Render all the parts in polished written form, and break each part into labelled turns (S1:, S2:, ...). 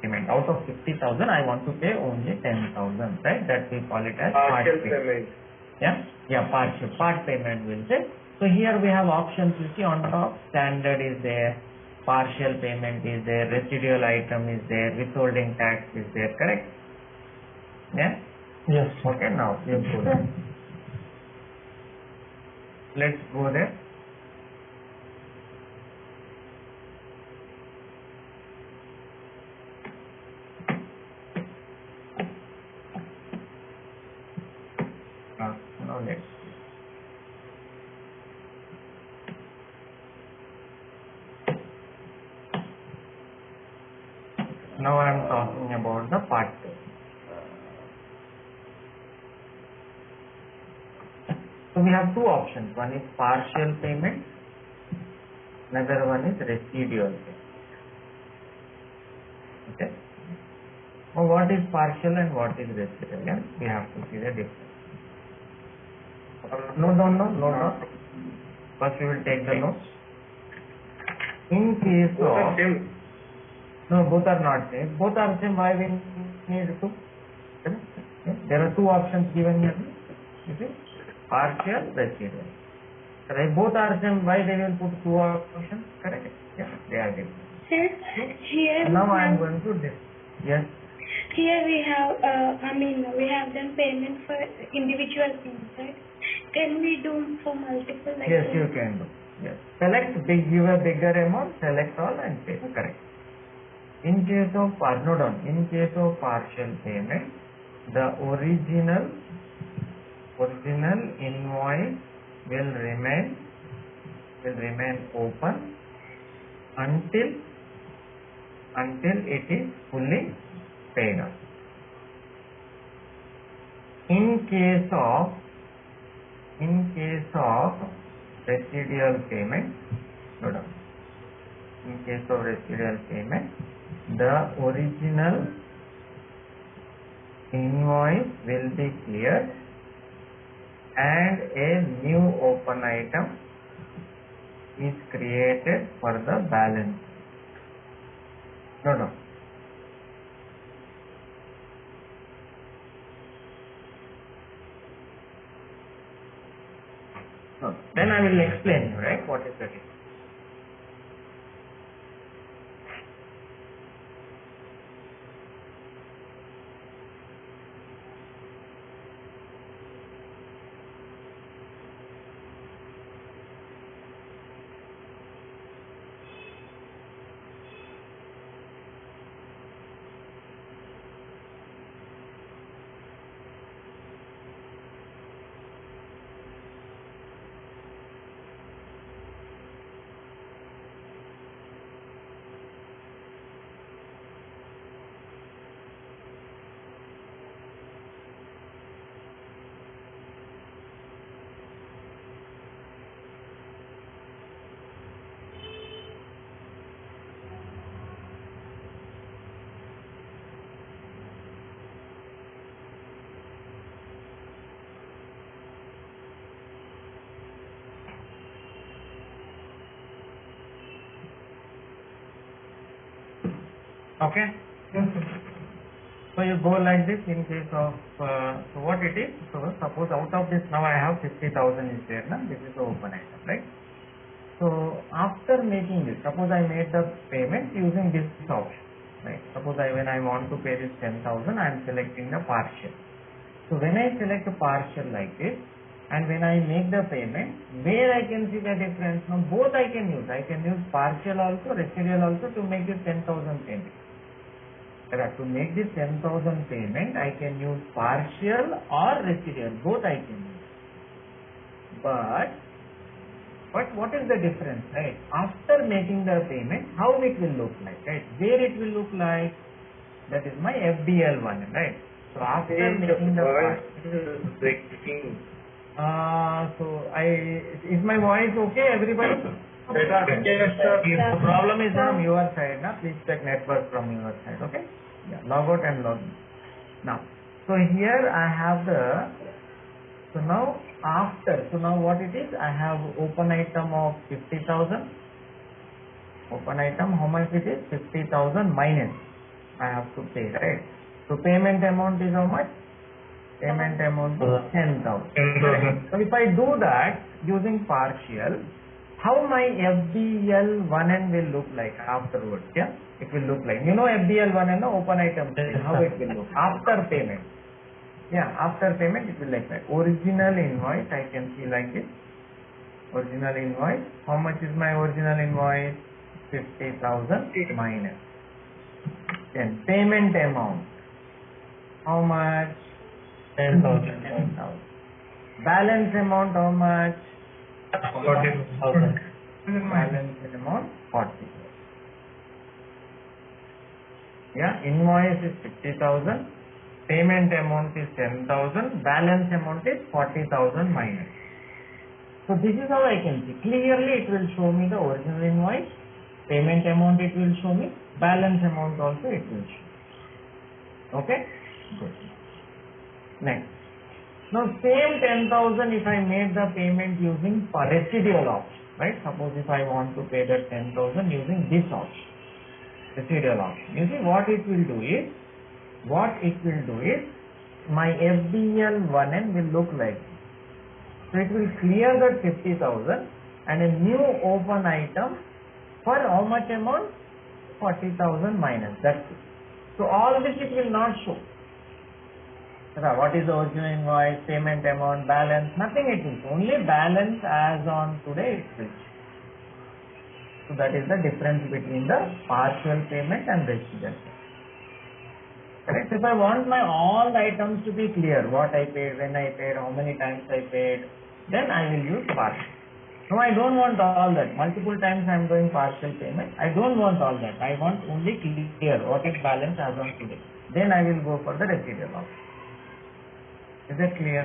S1: payment. Out of 50,000, I want to pay only 10,000, right? That we call it as
S2: Partial
S1: part payment.
S2: payment.
S1: Yeah, part payment will say. So here we have options. You see on top, standard is there, partial payment is there, residual item is there, withholding tax is there, correct? Yeah?
S3: Yes.
S1: Okay, now you go there. Let's go there. Now let's see. Now I am talking about the part two. So we have two options. One is partial payment, another one is residual payment. Okay. Now what is partial and what is residual? Yeah? We have to see the difference. No. First we will take the notes. In case of no, both are not same. Both are same. Why we need to? There are two options given here. You see, partial, residual. Correct. Both are same. Why they will put two options? Correct. Yeah, they are different.
S4: Sir, here
S1: Now I am going to this. Yes.
S4: Here we have, we have done payment for individual things, right? Can we do for multiple? Like
S1: Yes, you can do. Yes. Select give a bigger amount, select all and pay. Correct. In case of in case of partial payment, the original invoice will remain open until it is fully paid off. In case of residual payment, in case of residual payment, the original invoice will be cleared and a new open item is created for the balance. No. Then I will explain you, right, what is the difference. Okay. So you go like this in case of so what it is. So suppose out of this now I have 50,000 is there now. This is the open item, right? So after making this, suppose I made the payment using this option, right? Suppose when I want to pay this 10,000, I am selecting the partial. So when I select a partial like this, and when I make the payment, where I can see the difference? Now both I can use. I can use partial also, residual also to make this 10,000 payment. To make this 10,000 payment, I can use partial or residual. Both I can use. But what is the difference, right? After making the payment, how it will look like, right? Where it will look like? That is my FDL one, right? So after making the is my voice okay, everybody? The problem is from your side, now please check network from your side, okay? Yeah, log out and log in. Now, so here I have now what it is, I have open item of 50,000. Open item, how much it is? 50,000 minus. I have to pay, right? So payment amount is how much? Payment amount is 10,000.
S2: 10,000.
S1: So if I do that using partial, how my FBL 1N will look like afterwards? Yeah, it will look like, you know, FBL 1N, no, open item, how it will look after payment. Yeah, after payment it will look like original invoice. I can see like this. Original invoice. How much is my original invoice? 50,000 minus. Then payment amount. How much?
S2: 10,000.
S1: 10,000. Balance amount how much?
S2: 40,000.
S1: Balance amount 40. Yeah, invoice is 50,000. Payment amount is 10,000. Balance amount is 40,000 minus. So this is how I can see. Clearly it will show me the original invoice. Payment amount it will show me. Balance amount also it will show. Okay? Good. Next. Now same 10,000 if I made the payment using residual option, right? Suppose if I want to pay that 10,000 using this option, residual option. You see what it will do is, my FBL 1N will look like this. So it will clear that 50,000 and a new open item for how much amount? 40,000 minus, that's it. So all this it will not show. What is the original invoice, payment amount, balance, nothing it will show. Only balance as on today it will show. So that is the difference between the partial payment and residual payment. Correct? If I want my all the items to be clear, what I paid, when I paid, how many times I paid, then I will use partial. No, I don't want all that. Multiple times I am doing partial payment. I don't want all that. I want only clear what is balance as on today. Then I will go for the residual option. Is that clear?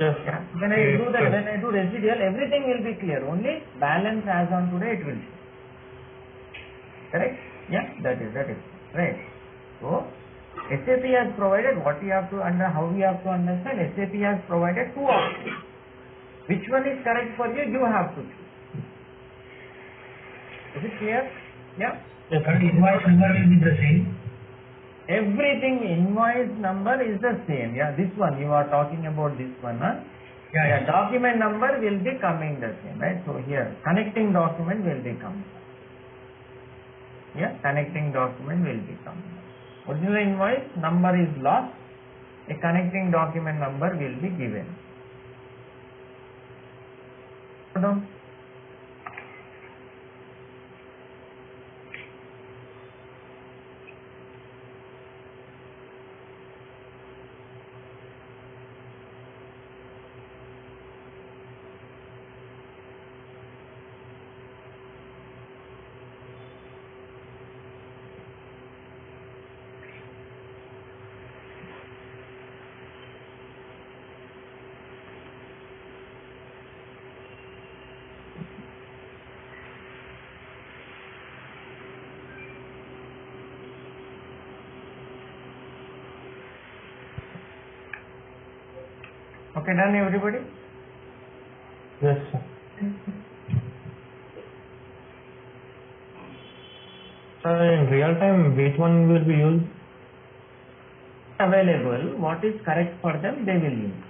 S2: Yes.
S1: Yeah. When I do that, when I do residual, everything will be clear. Only balance as on today it will show. Correct? Yeah, that is right. So SAP has provided what we have to how we have to understand. SAP has provided two options. Which one is correct for you? You have to choose. Is it clear? Yeah.
S2: Yes. Invoice number will be the same.
S1: Everything invoice number is the same. Yeah, this one you are talking about this one. Huh? Yeah, document number will be coming the same, right? So here connecting document will be coming. Yeah, connecting document will be coming. Original invoice number is lost. A connecting document number will be given. Okay, done everybody?
S2: Yes, sir. Sir, in real time, which one will be used?
S1: Available, what is correct for them, they will use.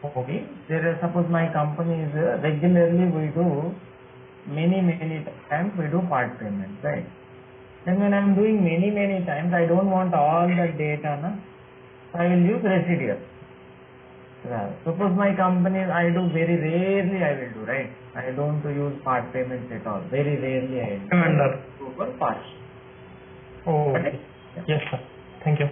S1: Okay, suppose my company is regularly we do many times we do part payment, right? Then when I am doing many times, I don't want all the data, na? So I will use residual. Suppose my company, I do very rarely I will do, right? I don't use part payments at all. Very rarely I will do. Go for partial.
S2: Oh, okay. Yes, sir. Thank you.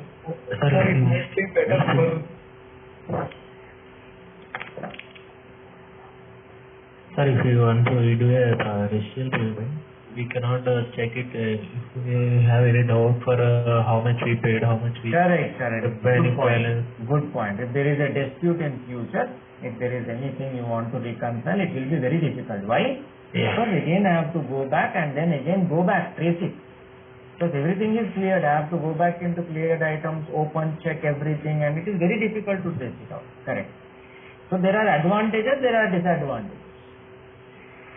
S2: Sir, if you want to do a residual payment, we cannot check it if we have any doubt for how much we paid, how much we...
S1: Correct.
S2: Good point.
S1: Good point. If there is a dispute in future, if there is anything you want to reconcile, it will be very difficult. Why?
S2: Yeah.
S1: Because again I have to go back and then again go back, trace it. Because everything is cleared, I have to go back into cleared items, open, check everything, and it is very difficult to trace it out. Correct. So there are advantages, there are disadvantages.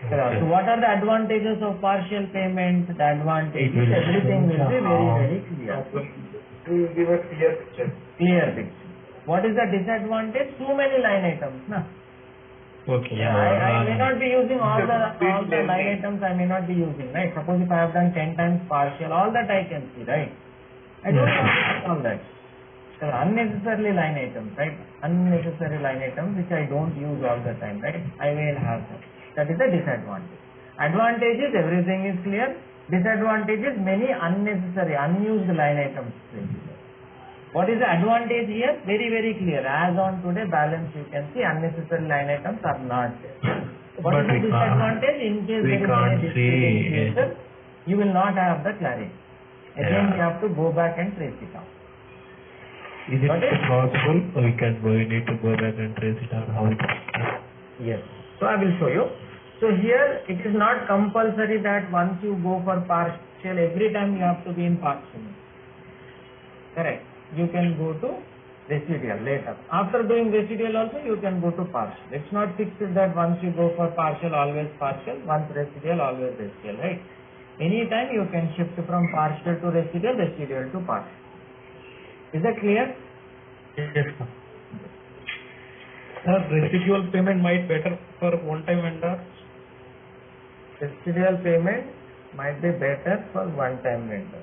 S1: So what are the advantages of partial payment? The advantage
S2: It will
S1: is everything will be very,
S2: show
S1: very clear.
S3: It will give a clear picture.
S1: Clear picture. What is the disadvantage? Too many line items, na?
S2: Okay.
S1: I may not be using all the
S3: Big
S1: line items. I may not be using, right? Suppose if I have done 10 times partial, all that I can see, right? I don't want all that. So unnecessarily line items, right? Unnecessary line items which I don't use all the time, right? I will have that. That is the disadvantage. Advantage is everything is clear. Disadvantage is many unnecessary, unused line items. What is the advantage here? Very, very clear. As on today balance, you can see unnecessary line items are not there. What
S2: But
S1: is the
S2: we can't-
S1: disadvantage? In case
S2: we
S1: there is
S2: can't
S1: any dispute in
S2: see-
S1: future, you will not have the clarity. Again,
S2: Yeah.
S1: you have to go back and trace it out.
S2: Is it
S1: Got it?
S2: possible? We need to go back and trace it out how it is.
S1: Yes. So I will show you. So here it is not compulsory that once you go for partial, every time you have to be in partial. Correct. You can go to residual later. After doing residual also you can go to partial. It's not fixed that once you go for partial, always partial, once residual, always residual, right? Anytime you can shift from partial to residual to partial. Is that clear?
S2: Yes, sir.
S3: Sir, residual payment might better for one-time vendor.
S1: Residual payment might be better for one-time vendor.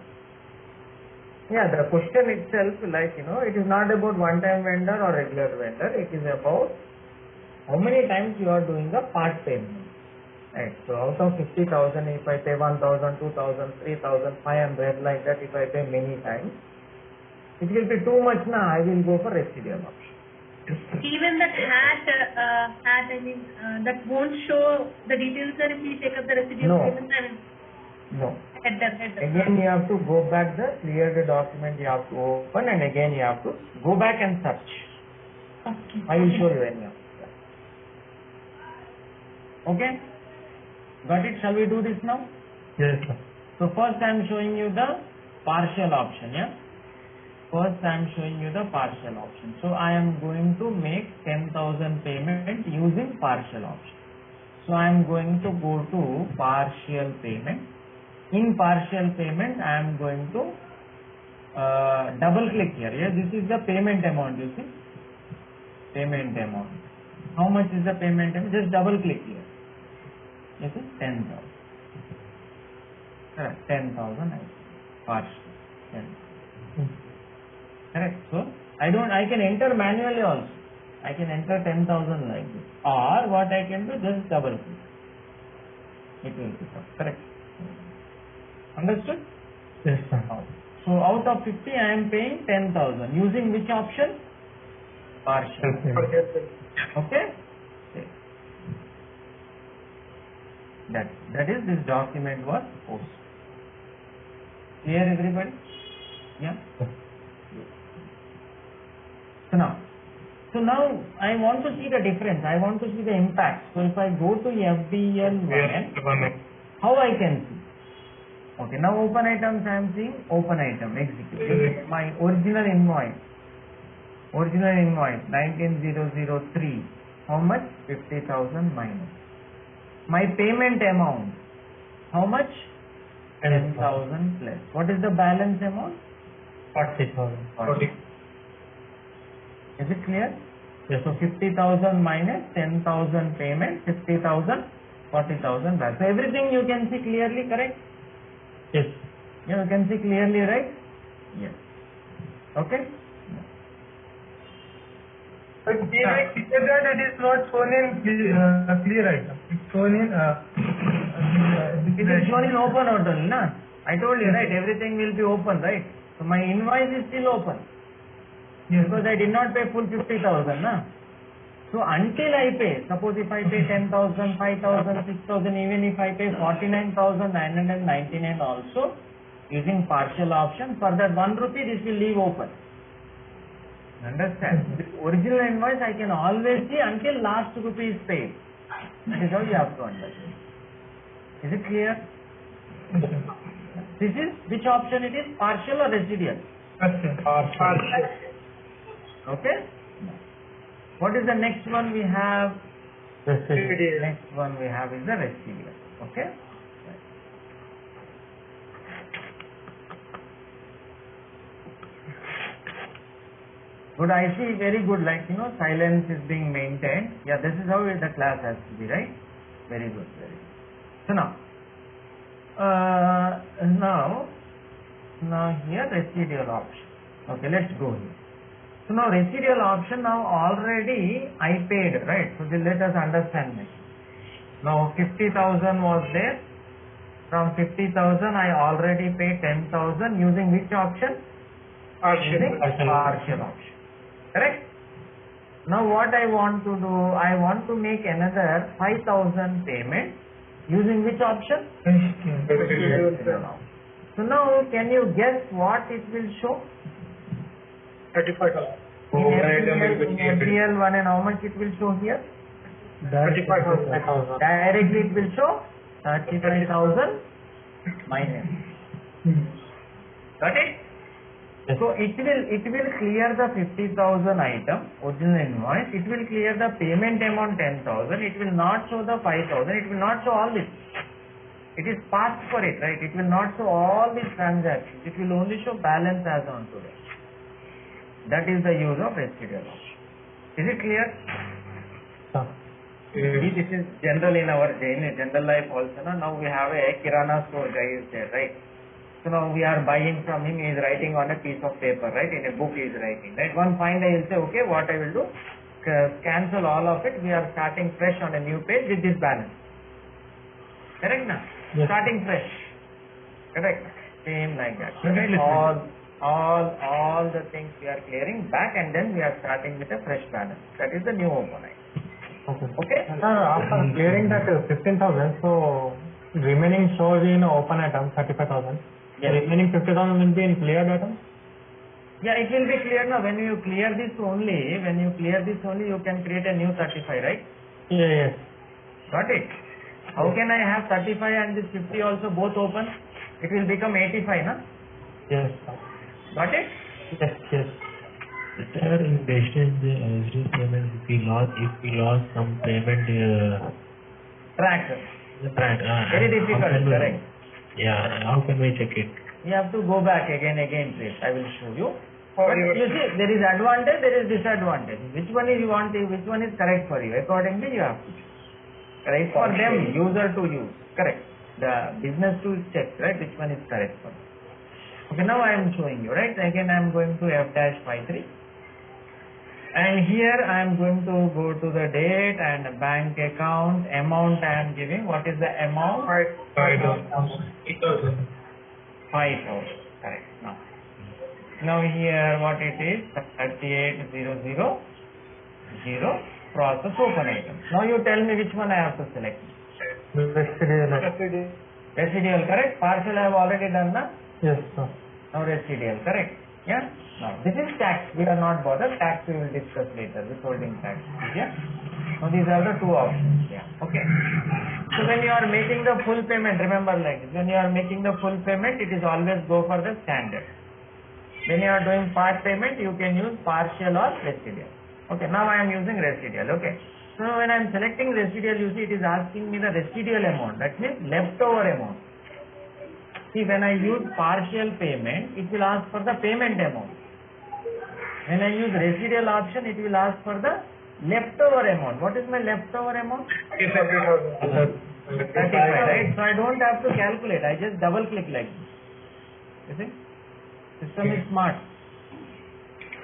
S1: Yeah, the question itself, like, it is not about one-time vendor or regular vendor. It is about how many times you are doing the part payment. Right. So out of 50,000, if I pay 1,000, 2,000, 3,500, like that, if I pay many times, it will be too much now. I will go for residual option.
S5: Even that that won't show the details, sir, if we take up the residual
S1: No.
S5: payment and
S1: No.
S5: header.
S1: Again, you have to go back the cleared document. You have to open, and again you have to go back and search.
S5: Okay.
S1: I will show you anyhow. Okay? Got it? Shall we do this now?
S2: Yes, sir.
S1: So first I am showing you the partial option, yeah? First I am showing you the partial option. So I am going to make 10,000 payment using partial option. So I am going to go to partial payment. In partial payment I am going to double click here. Yeah, this is the payment amount, you see? Payment amount. How much is the payment amount? Just double click here. This is 10,000. Correct. 10,000 partial. 10,000. Correct. So I can enter manually also. I can enter 10,000 like this. Or what I can do, just double click. It will become correct. Understood?
S2: Yes, sir.
S1: So out of 50 I am paying 10,000. Using which option? Partial. Okay? That is, this document was posted. Clear, everybody? Yeah? So now I want to see the difference. I want to see the impact. So if I go to FBL1, how I can see? Okay, now open items I am seeing open item, execute. My original invoice 19003, how much? 50,000 minus. My payment amount, how much? 10,000 plus. What is the balance amount?
S2: 40,000.
S1: 40. Is it clear?
S2: Yes,
S1: So 50,000 minus 10,000 payment, 50,000, 40,000 back. So everything you can see clearly, correct?
S2: yes.
S1: You can see clearly, right? Yes. Okay?
S3: But here it is not shown in clear item. It's shown in
S1: It is shown in open only, na? I told you, right? Everything will be open, right? So my invoice is still open.
S3: Yes.
S1: Because I did not pay full 50,000, na? So until I pay, suppose if I pay 10,000, 5,000, 6,000, even if I pay 49,999 also, using partial option, for that 1 rupee this will leave open. Understand? The original invoice I can always see until last rupee is paid. That is how you have to understand. Is it clear? This is, which option it is? Partial or residual? Okay? What is the next one we have?
S2: Residual.
S1: Next one we have is the residual. Okay. Good, I see, very good, like, silence is being maintained. Yeah, this is how the class has to be, right? Very good, very good. So now here residual option. Okay, let's go here. So now residual option, now already I paid, right? So let us understand this. Now 50,000 was there. From 50,000 I already paid 10,000 using which option? Using partial option. Correct? Now what I want to do, I want to make another 5,000 payment using which option? Residual option. So now can you guess what it will show?
S3: 35,000.
S1: In FDL 1 and how much it will show here?
S3: 35,000.
S1: Directly it will show 35,000 minus. Got it? So it will clear the 50,000 item, original invoice. It will clear the payment amount 10,000. It will not show the 5,000. It will not show all this. It is passed for it, right? It will not show all these transactions. It will only show balance as on today. That is the use of residual option. Is it clear? This is general in our general life also. Now we have a Kirana store guy is there, right? So now we are buying from him, he is writing on a piece of paper, right? In a book he is writing, right? One fine day he will say, okay, what I will do, cancel all of it, we are starting fresh on a new page with this balance. Correct now?
S2: Yes.
S1: Starting fresh. Correct? Same like that. Correct? All the things we are clearing back and then we are starting with a fresh balance. That is the new open item. Okay?
S3: After clearing that 15,000, so remaining shows in open item 35,000.
S1: Yes.
S3: Remaining 50,000 will be in cleared item.
S1: Yeah, it will be clear now. When you clear this only, you can create a new 35, right?
S3: Yes.
S1: Got it? How can I have 35 and this 50 also both open? It will become 85, na?
S3: Yes.
S1: Got it?
S3: Yes.
S2: Sir, in digital payment, if we lost some payment,
S1: Track.
S2: track,
S1: Very difficult, correct?
S2: Yeah, how can we check it?
S1: You have to go back again, please. I will show you. But you see, there is advantage, there is disadvantage. Which one is you want, which one is correct for you? Accordingly, you have to choose. Correct for them, user to use. Correct. The business to check, right? Which one is correct for them. Okay, now I am showing you, right? Again, I am going to F-53. And here I am going to go to the date and bank account, amount I am giving. What is the amount?
S3: 5,000.
S1: 5,000. Correct. Now here what it is? 38,000 process open item. Now you tell me which one I have to select. Residual, correct? Partial I have already done, na?
S3: Yes, sir.
S1: Now residual, correct? Yeah? Now this is tax. We are not bothered. Tax we will discuss later. Withholding tax. Yeah? Now these are the two options. Yeah. Okay. So when you are making the full payment, remember like this. When you are making the full payment, it is always go for the standard. When you are doing part payment, you can use partial or residual. Okay. Now I am using residual. Okay. So when I am selecting residual, you see it is asking me the residual amount. That means leftover amount. See, when I use partial payment, it will ask for the payment amount. When I use residual option, it will ask for the leftover amount. What is my leftover amount? 35, right? So I don't have to calculate. I just double click like this. You see? System is smart.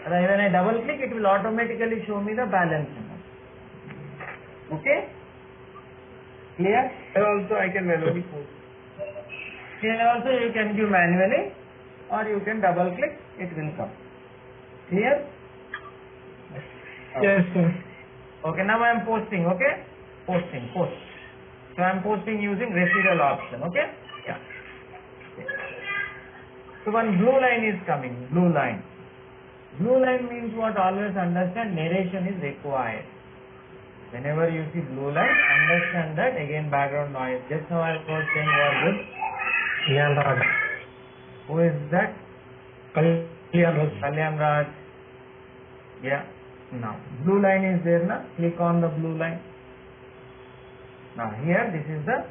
S1: When I double click, it will automatically show me the balance amount. Okay? Clear?
S3: And also I can manually put.
S1: Here also you can do manually or you can double click, it will come. Clear?
S3: Yes, sir.
S1: Okay, now I am posting, okay? Post. So I am posting using residual option, okay? Yeah. So one blue line is coming, blue line. Blue line means what? Always understand narration is required. Whenever you see blue line, understand that. Again background noise. Just now I was saying what good.
S3: Kalyan Raj.
S1: Who is that? Kalyan Raj. Yeah. Now blue line is there na? Click on the blue line. Now here this is the,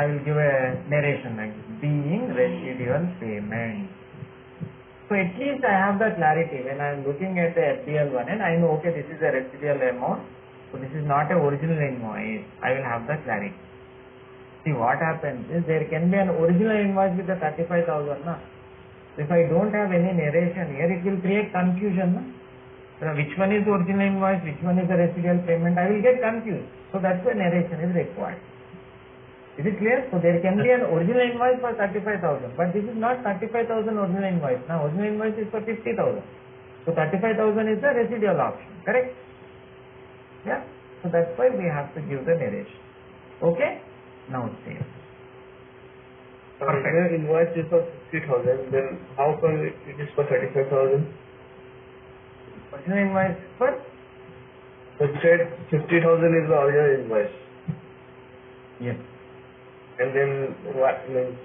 S1: I will give a narration like this, being residual payment. So at least I have the clarity when I am looking at the FBL one and I know, okay, this is a residual amount, so this is not a original invoice. I will have the clarity. See, what happens is there can be an original invoice with the 35,000. Na? If I don't have any narration here, it will create confusion. Na? So which one is the original invoice, which one is the residual payment, I will get confused. So that's why narration is required. Is it clear? So there can be an original invoice for 35,000, but this is not 35,000 original invoice. Now original invoice is for 50,000. So 35,000 is the residual option, correct? Yeah. So that's why we have to give the narration. Okay? Now it's here.
S2: Perfect. If invoice is for 50,000, then how come it is for 35,000?
S1: Original invoice for?
S2: So you said 50,000 is the original invoice.
S1: Yes.
S2: And then what means,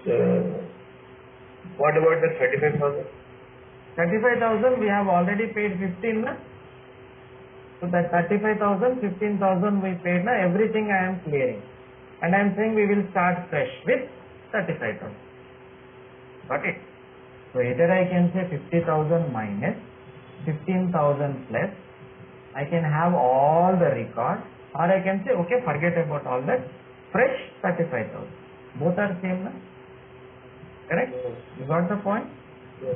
S2: what about the 35,000?
S1: 35,000 we have already paid 15, na? So that 35,000, 15,000 we paid, na? Everything I am clearing. And I am saying we will start fresh with 35,000. Got it? So either I can say 50,000 minus 15,000 plus. I can have all the records, or I can say, okay, forget about all that. Fresh 35,000. Both are same, na? Correct?
S2: Yes.
S1: You got the point?
S2: Yes.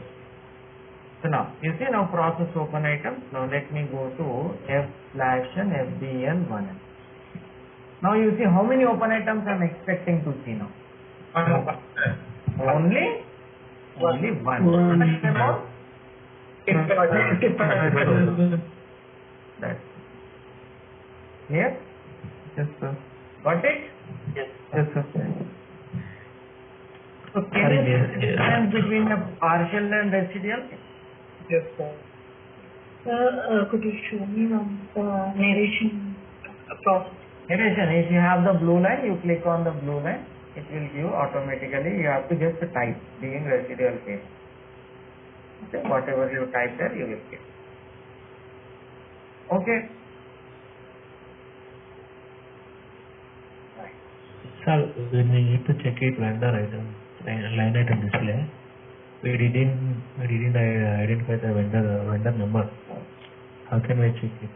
S1: So now, you see now process open items. Now let me go to F/FBL1. Now you see how many open items I am expecting to see now. Only one. That's here.
S3: Yes, sir.
S1: Got it?
S3: Yes, sir.
S1: So can you see the difference between a partial and residual?
S3: Yes, sir.
S5: Sir, could you show me the narration process?
S1: Narration, if you have the blue line, you click on the blue line, it will give automatically. You have to just type being residual payment. Okay, whatever you type there, you will get. Okay.
S2: Sir, when we need to check it vendor item, line item display, we didn't identify the vendor number. How can we check it?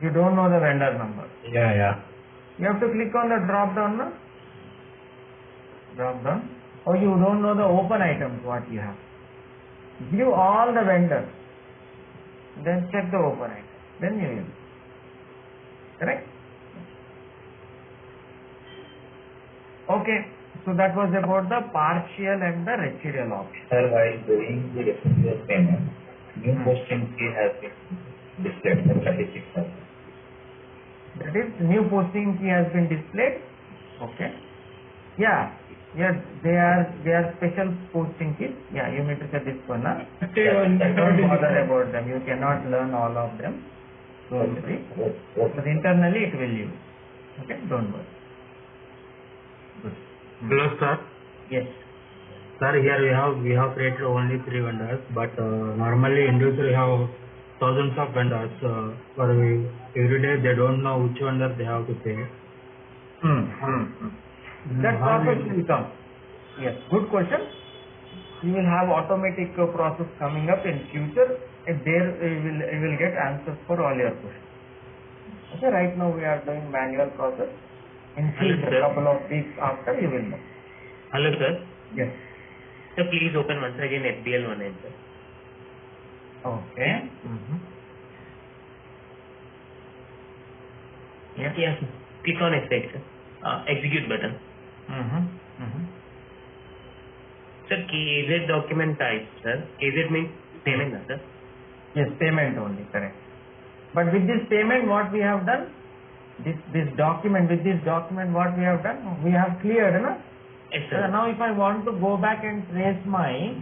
S1: You don't know the vendor number.
S2: Yeah.
S1: You have to click on the drop down, no? Drop down. Or you don't know the open items what you have. View all the vendors. Then check the open item. Then you will. Correct? Okay. So that was about the partial and the residual option.
S6: Sir, while doing the residual payment, new posting fee has been displayed for 36,000.
S1: That is, new posting key has been displayed. Okay. Yeah. They are special posting keys. Yeah, you need to set this one. Don't bother about them. You cannot learn all of them. Don't worry. But internally it will use. Okay. Don't worry. Good.
S7: Hello, sir.
S1: Yes.
S7: Sir, here we have created only 3 vendors, but normally individually have thousands of vendors. For every day they don't know which vendor they have to pay.
S1: That process will come. Yes. Good question. You will have automatic process coming up in future, and there you will get answers for all your questions. Okay. Right now we are doing manual process. In future,
S2: sir.
S1: couple of weeks after, you will know.
S2: Hello, sir.
S1: Yes.
S2: Sir, please open once again FBL1, sir.
S1: Okay. Yes.
S2: Yes. Click on execute, execute button. Sir, KZ document type, sir. KZ means payment, sir.
S1: Yes, payment only, correct. But with this payment, what we have done? This document, what we have done? We have cleared, no?
S2: Yes, sir.
S1: Now if I want to go back and trace my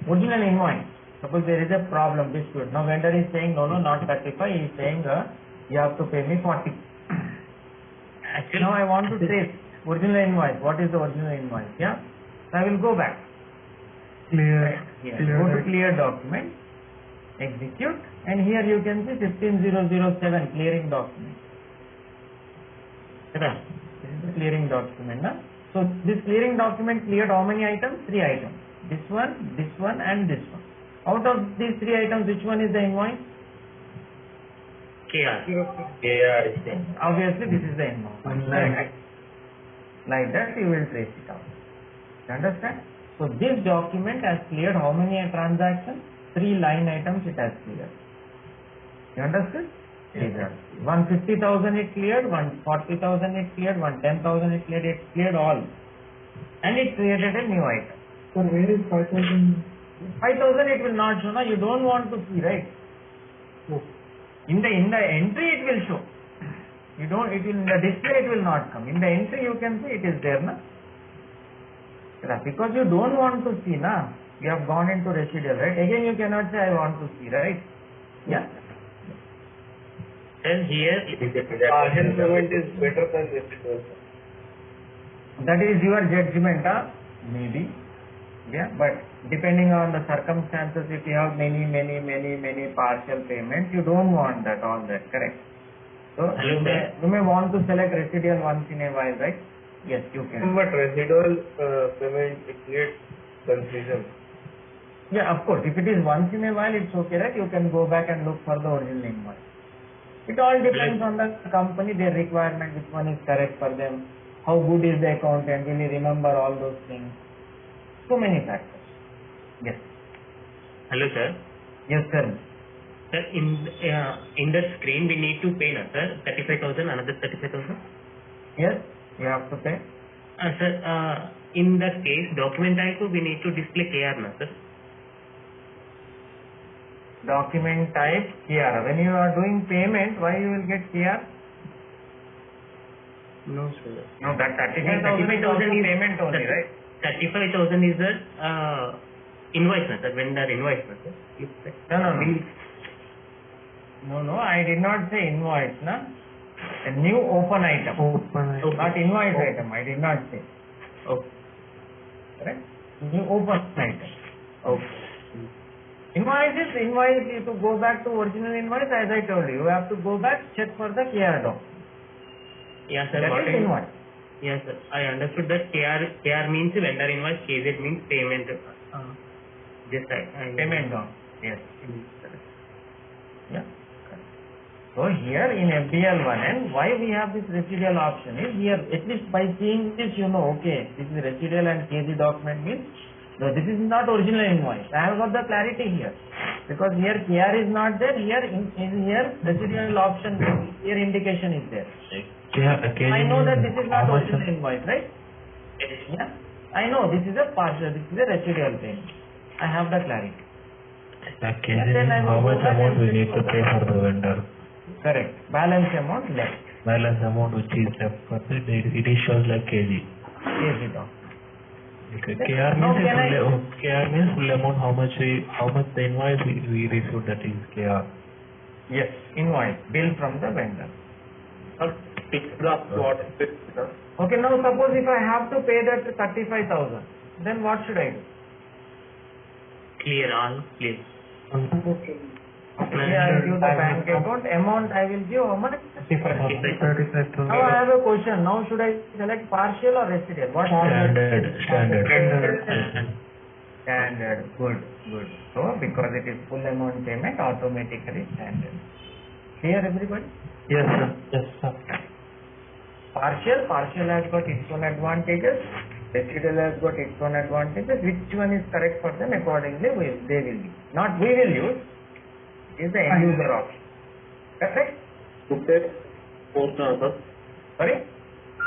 S1: original invoice, suppose there is a problem, dispute. Now vendor is saying, no, not 35, he is saying, you have to pay me 40.
S2: Actually,
S1: Now I want to trace original invoice. What is the original invoice? Yeah. So I will go back.
S3: Clear.
S1: Here, go to clear document, execute, and here you can see 15007 clearing document. clearing document. Na? So this clearing document cleared how many items? 3 items. This one, and this one. Out of these 3 items, which one is the invoice?
S7: KR.
S6: KR is the
S1: Obviously, this is the invoice. Correct. Like that, you will trace it out. You understand? So this document has cleared how many transactions? 3 line items it has cleared. You understood? These are 150,000 it cleared, 140,000 it cleared, 110,000 it cleared all. And it created a new item.
S3: So where is 5,000?
S1: 5,000 it will not show, no? You don't want to see, right? In the entry it will show. In the display it will not come. In the entry you can see it is there, na? Because you don't want to see, na? You have gone into residual, right? Again you cannot say I want to see, right? Yeah.
S7: And here,
S6: partial payment is better than residual.
S1: That is your judgment, maybe. Yeah, but depending on the circumstances, if you have many partial payments, you don't want that, all that, correct? So you may want to select residual once in a while, right? Yes, you can.
S6: But residual payment creates confusion.
S1: Yeah, of course. If it is once in a while, it's okay, right? You can go back and look for the original invoice. It all depends on the company, their requirement, which one is correct for them, how good is the accountant, will he remember all those things. So many factors. Yes.
S7: hello sir.
S1: Yes, sir.
S7: Sir, in the screen we need to pay, na, sir, 35,000, another 35,000.
S1: Yes, you have to pay.
S7: Sir, in that case, document type we need to display KR, na, sir.
S1: Document type KR. When you are doing payment, why you will get KR?
S7: No, sir.
S1: No, that 35,000 is also payment only, right?
S7: 35,000 is the invoice, na, sir, vendor invoice, na, sir.
S1: No, I did not say invoice, na. A new open item. Not invoice item, I did not say.
S7: Okay.
S1: Correct? New open item.
S7: Okay.
S1: Invoice, you to go back to original invoice, as I told you have to go back, check for the KR doc.
S7: Yeah, sir.
S1: That is invoice.
S7: Yes, sir. I understood that KR means vendor invoice, KZ means payment. Just I
S1: Payment doc. Yes. Yeah. So here in FBL1N, why we have this residual option is here, at least by seeing this, you know, okay, this is residual and KZ document means, no, this is not original invoice. I have got the clarity here. Because here KR is not there, here residual option, here indication is there. I know that this is not original invoice, right? Yeah. I know this is a partial, this is a residual payment. I have the clarity.
S2: How much amount we need to pay for the vendor?
S1: Correct. Balance amount left.
S2: Balance amount which is left for it shows like KG.
S1: KG doc.
S2: Okay. KR means full amount, how much the invoice we received, that is KR.
S1: Yes, invoice, bill from the vendor. Okay, now suppose if I have to pay that 35,000, then what should I do?
S7: Clear, all clear.
S1: Okay, I will give the bank account, amount I will give how much?
S2: 35,000.
S1: Now I have a question, now should I select partial or residual? What Standard, good. So because it is full amount payment, automatically standard. Clear everybody?
S2: Yes, sir. Yes, sir.
S1: Partial has got its own advantages, residual has got its own advantages. Which one is correct for them, accordingly they will use. Not we will use, it is the end user option. Correct?
S6: To pay post on, sir.
S1: Sorry?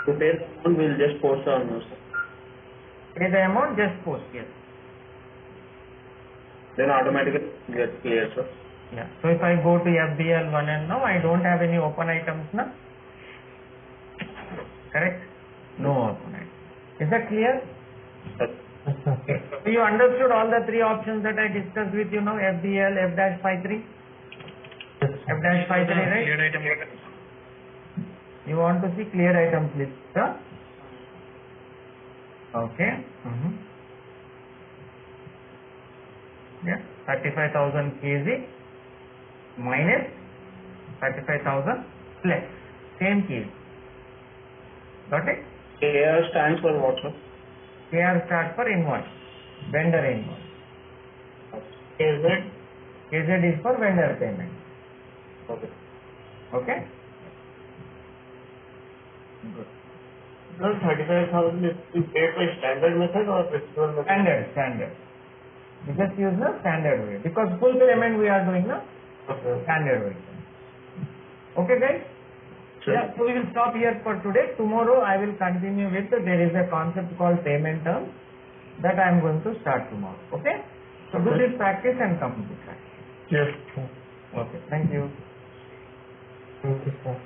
S6: To pay the amount, we'll just post on, sir.
S1: Pay the amount, just post, yes.
S6: Then automatically get clear, sir.
S1: Yeah. So if I go to FBL1N now, I don't have any open items now. Correct? No open items. Is that clear?
S2: Yes, sir.
S1: So you understood all the 3 options that I discussed with you now, FBL, F-53? F-53, right?
S7: Clear item.
S1: You want to see clear items list, huh? Okay. Yeah, 35,000 kg minus 35,000 plus same kg. Got it?
S8: KR stands for what, sir?
S1: KR stands for invoice, vendor invoice.
S8: KZ?
S1: KZ is for vendor payment.
S8: Okay.
S1: Okay? Good.
S8: Sir, 35,000 is paid by standard method or festival method?
S1: Standard. We just use the standard way because full payment we are doing the
S8: Okay.
S1: standard way. Okay, guys?
S8: Sure.
S1: Yeah, so we will stop here for today. Tomorrow I will continue with there is a concept called payment terms that I am going to start tomorrow. Okay? So do this practice and come to practice.
S8: Yes.
S1: Okay. Thank you.
S2: Thank you, sir.